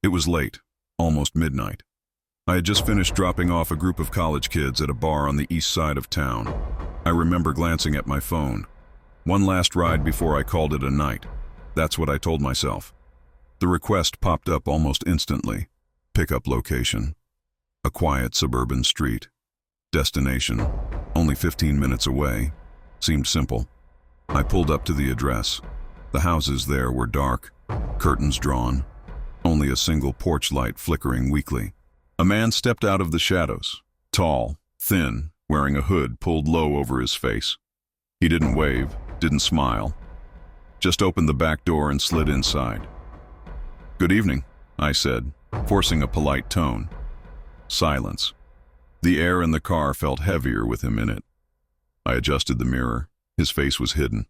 It was late, almost midnight. I had just finished dropping off a group of college kids at a bar on the east side of town. I remember glancing at my phone. One last ride before I called it a night. That's what I told myself. The request popped up almost instantly. Pickup location. A quiet suburban street. Destination. Only 15 minutes away. Seemed simple. I pulled up to the address. The houses there were dark, curtains drawn, only a single porch light flickering weakly. A man stepped out of the shadows, tall, thin, wearing a hood pulled low over his face. He didn't wave, didn't smile, just opened the back door and slid inside. "Good evening," I said, forcing a polite tone. Silence. The air in the car felt heavier with him in it. I adjusted the mirror. His face was hidden.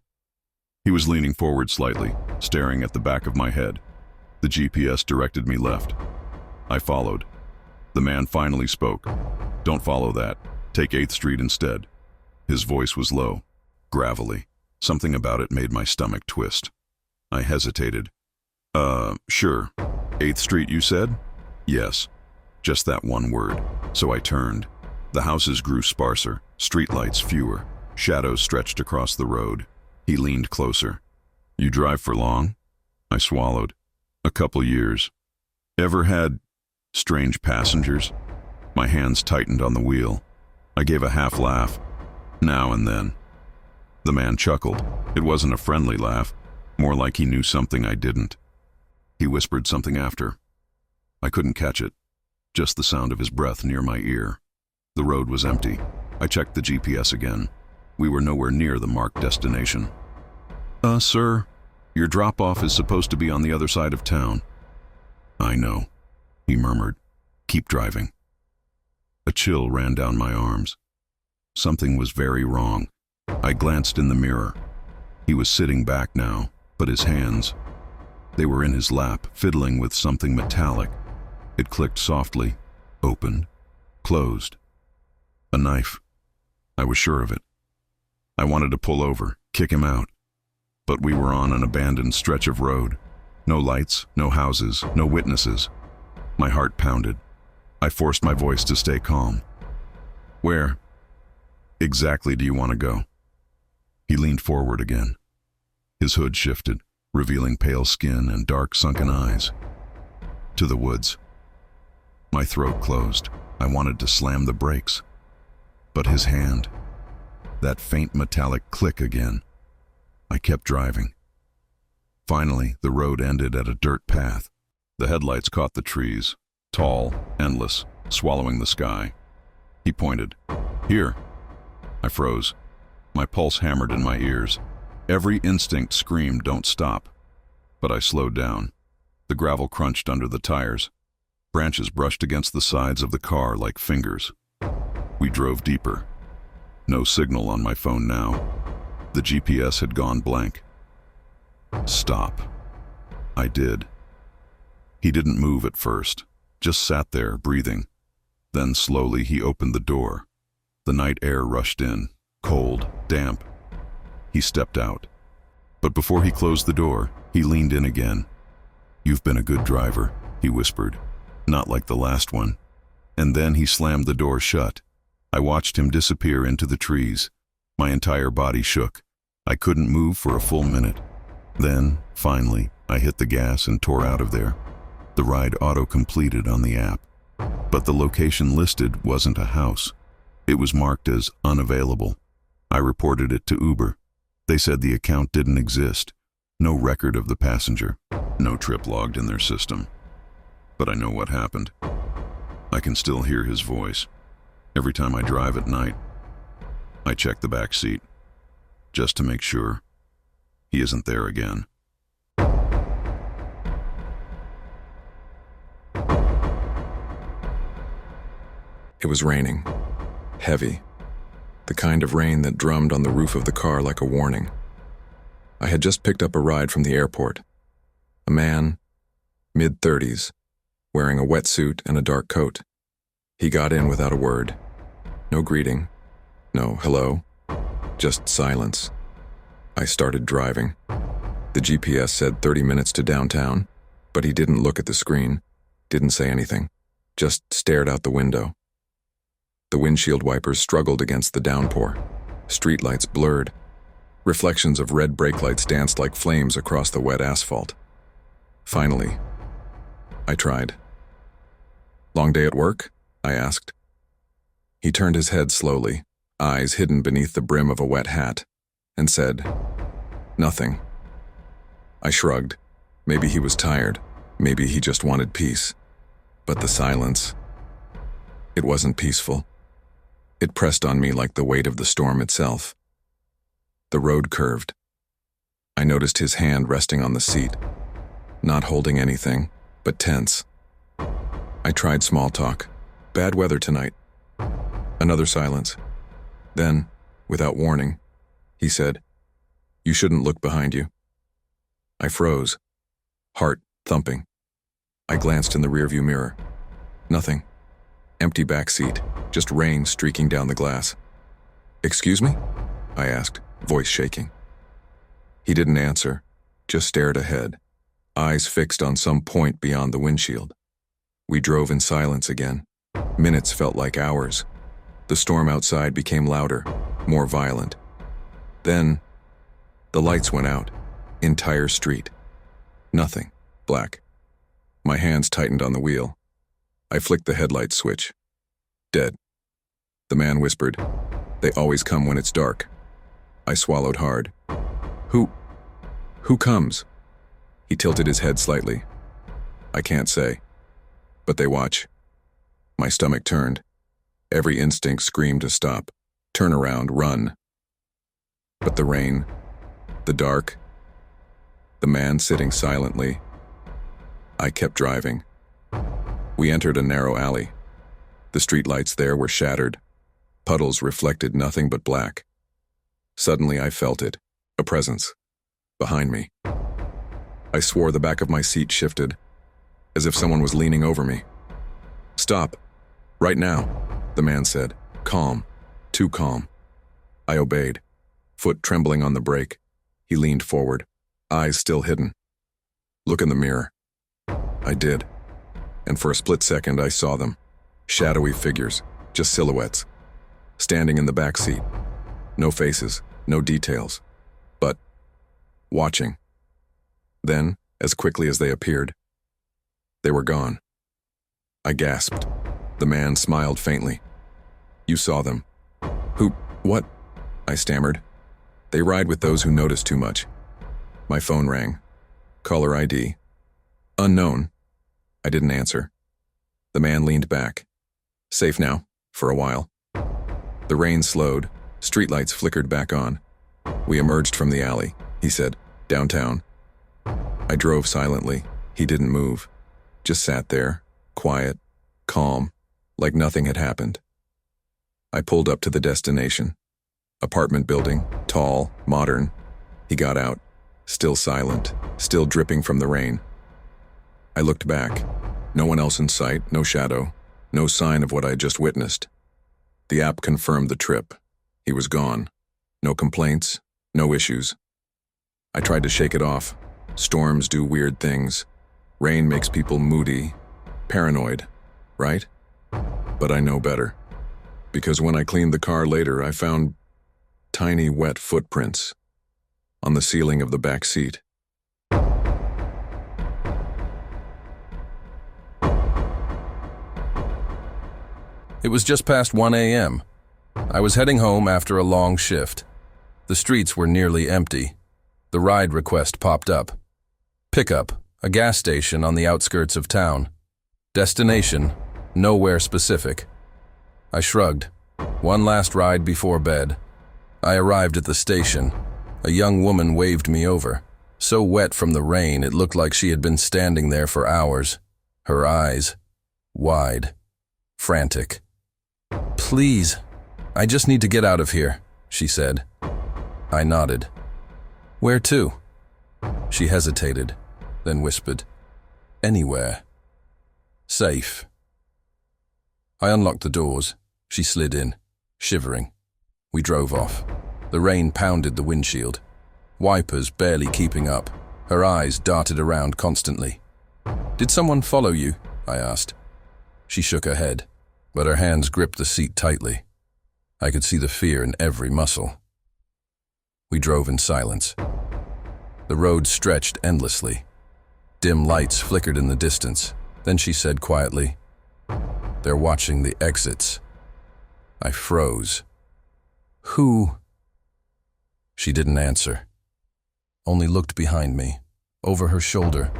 He was leaning forward slightly, staring at the back of my head. The GPS directed me left. I followed. The man finally spoke. "Don't follow that. Take 8th Street instead." His voice was low, gravelly. Something about it made my stomach twist. I hesitated. Sure. 8th Street, you said?" "Yes." Just that one word. So I turned. The houses grew sparser, streetlights fewer, shadows stretched across the road. He leaned closer. "You drive for long?" I swallowed. "A couple years." "Ever had strange passengers?" My hands tightened on the wheel. I gave a half laugh. "Now and then." The man chuckled. It wasn't a friendly laugh, more like he knew something I didn't. He whispered something after. I couldn't catch it, just the sound of his breath near my ear. The road was empty. I checked the GPS again. We were nowhere near the marked destination. Sir, your drop-off is supposed to be on the other side of town." "I know," he murmured. "Keep driving." A chill ran down my arms. Something was very wrong. I glanced in the mirror. He was sitting back now, but his hands, they were in his lap, fiddling with something metallic. It clicked softly, opened, closed. A knife. I was sure of it. I wanted to pull over, kick him out. But we were on an abandoned stretch of road. No lights, no houses, no witnesses. My heart pounded. I forced my voice to stay calm. "Where exactly do you want to go?" He leaned forward again. His hood shifted, revealing pale skin and dark sunken eyes. "To the woods." My throat closed. I wanted to slam the brakes. But his hand, that faint metallic click again. I kept driving. Finally, the road ended at a dirt path. The headlights caught the trees, tall, endless, swallowing the sky. He pointed. "Here." I froze. My pulse hammered in my ears. Every instinct screamed, "Don't stop." But I slowed down. The gravel crunched under the tires. Branches brushed against the sides of the car like fingers. We drove deeper. No signal on my phone now. The GPS had gone blank. "Stop." I did. He didn't move at first, just sat there, breathing. Then slowly he opened the door. The night air rushed in, cold, damp. He stepped out. But before he closed the door, he leaned in again. "You've been a good driver," he whispered. "Not like the last one." And then he slammed the door shut. I watched him disappear into the trees. My entire body shook. I couldn't move for a full minute. Then, finally, I hit the gas and tore out of there. The ride auto-completed on the app. But the location listed wasn't a house. It was marked as unavailable. I reported it to Uber. They said the account didn't exist. No record of the passenger. No trip logged in their system. But I know what happened. I can still hear his voice. Every time I drive at night, I check the back seat, just to make sure he isn't there again. It was raining. Heavy. The kind of rain that drummed on the roof of the car like a warning. I had just picked up a ride from the airport. A man, mid-30s, wearing a wetsuit and a dark coat. He got in without a word. No greeting. No hello. Just silence. I started driving. The GPS said 30 minutes to downtown, but he didn't look at the screen. didn't say anything, just stared out the window. The windshield wipers struggled against the downpour. Streetlights blurred. Reflections of red brake lights danced like flames across the wet asphalt. Finally, I tried. "Long day at work?" I asked. He turned his head slowly, eyes hidden beneath the brim of a wet hat, and said, "Nothing." I shrugged. Maybe he was tired. Maybe he just wanted peace. But the silence, it wasn't peaceful. It pressed on me like the weight of the storm itself. The road curved. I noticed his hand resting on the seat, not holding anything, but tense. I tried small talk. "Bad weather tonight." Another silence. Then, without warning, he said, "You shouldn't look behind you." I froze, heart thumping. I glanced in the rearview mirror. Nothing. Empty backseat, just rain streaking down the glass. "Excuse me?" I asked, voice shaking. He didn't answer, just stared ahead, eyes fixed on some point beyond the windshield. We drove in silence again. Minutes felt like hours. The storm outside became louder, more violent. Then, the lights went out. Entire street. Nothing. Black. My hands tightened on the wheel. I flicked the headlight switch. Dead. The man whispered, "They always come when it's dark." I swallowed hard. Who comes?" He tilted his head slightly. "I can't say. But they watch." My stomach turned. Every instinct screamed to stop. Turn around, run. But the rain, the dark, the man sitting silently. I kept driving. We entered a narrow alley. The streetlights there were shattered. Puddles reflected nothing but black. Suddenly I felt it, a presence, behind me. I swore the back of my seat shifted, as if someone was leaning over me. "Stop. Right now," the man said, calm, too calm. I obeyed, foot trembling on the brake. He leaned forward, eyes still hidden. "Look in the mirror." I did, and for a split second I saw them. Shadowy figures, just silhouettes, standing in the back seat. No faces, no details, but watching. Then, as quickly as they appeared, they were gone. I gasped. The man smiled faintly. "You saw them." What?" I stammered. "They ride with those who notice too much." My phone rang. Caller ID. "Unknown." I didn't answer. The man leaned back. "Safe now, for a while." The rain slowed. Streetlights flickered back on. "We emerged from the alley," he said, "downtown." I drove silently. He didn't move. Just sat there, quiet, calm, like nothing had happened. I pulled up to the destination. Apartment building, tall, modern. He got out, still silent, still dripping from the rain. I looked back. No one else in sight, no shadow, no sign of what I had just witnessed. The app confirmed the trip. He was gone. No complaints, no issues. I tried to shake it off. Storms do weird things. Rain makes people moody, paranoid, right? But I know better. Because when I cleaned the car later, I found tiny wet footprints on the ceiling of the back seat. It was just past 1 a.m. I was heading home after a long shift. The streets were nearly empty. The ride request popped up. Pickup, a gas station on the outskirts of town. Destination, nowhere specific. I shrugged. One last ride before bed. I arrived at the station. A young woman waved me over. So wet from the rain, it looked like she had been standing there for hours. Her eyes, wide, frantic. "Please, I just need to get out of here," she said. I nodded. "Where to?" She hesitated, then whispered, "Anywhere. Safe." I unlocked the doors. She slid in, shivering. We drove off. The rain pounded the windshield. Wipers barely keeping up. Her eyes darted around constantly. "Did someone follow you?" I asked. She shook her head, but her hands gripped the seat tightly. I could see the fear in every muscle. We drove in silence. The road stretched endlessly. Dim lights flickered in the distance. Then she said quietly, "They're watching the exits." I froze. "Who?" She didn't answer, only looked behind me, over her shoulder,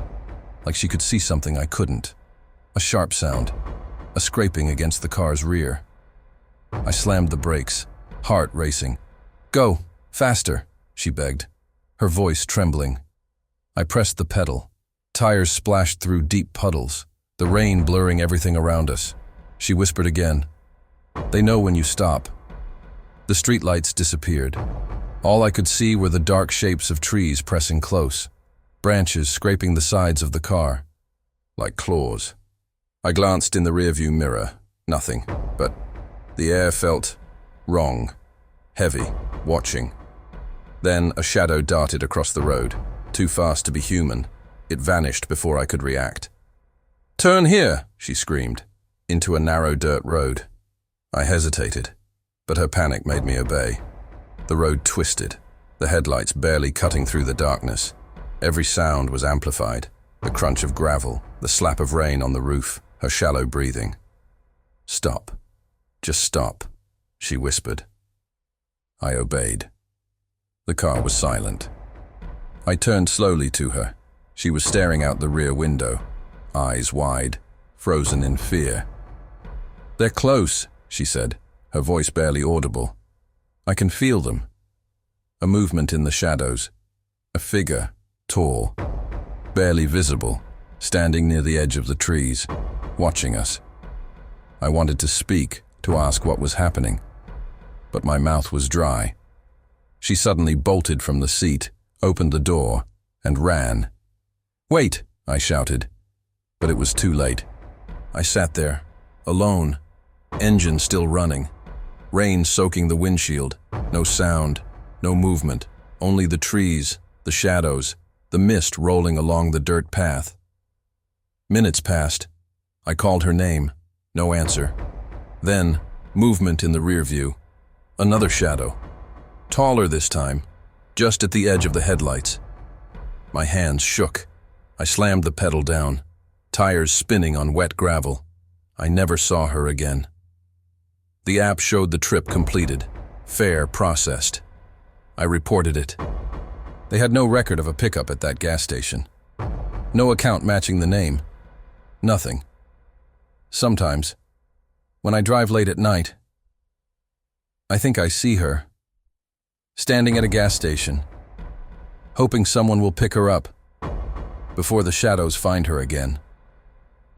like she could see something I couldn't. A sharp sound, a scraping against the car's rear. I slammed the brakes, heart racing. "Go, faster," she begged, her voice trembling. I pressed the pedal. Tires splashed through deep puddles, the rain blurring everything around us. She whispered again, "They know when you stop." The streetlights disappeared. All I could see were the dark shapes of trees pressing close, branches scraping the sides of the car, like claws. I glanced in the rearview mirror. Nothing, but the air felt wrong, heavy, watching. Then a shadow darted across the road, too fast to be human. It vanished before I could react. "Turn here," she screamed, into a narrow dirt road. I hesitated, but her panic made me obey. The road twisted, the headlights barely cutting through the darkness. Every sound was amplified, the crunch of gravel, the slap of rain on the roof, her shallow breathing. "Stop. Just stop," she whispered. I obeyed. The car was silent. I turned slowly to her. She was staring out the rear window, eyes wide, frozen in fear. "They're close," she said, her voice barely audible. "I can feel them." A movement in the shadows. A figure, tall, barely visible, standing near the edge of the trees, watching us. I wanted to speak, to ask what was happening, but my mouth was dry. She suddenly bolted from the seat, opened the door, and ran. "Wait!" I shouted, but it was too late. I sat there, alone, engine still running, rain soaking the windshield, no sound, no movement, only the trees, the shadows, the mist rolling along the dirt path. Minutes passed. I called her name, no answer. Then, movement in the rear view. Another shadow, taller this time, just at the edge of the headlights. My hands shook. I slammed the pedal down, tires spinning on wet gravel. I never saw her again. The app showed the trip completed, fare processed. I reported it. They had no record of a pickup at that gas station. No account matching the name. Nothing. Sometimes, when I drive late at night, I think I see her, standing at a gas station, hoping someone will pick her up before the shadows find her again.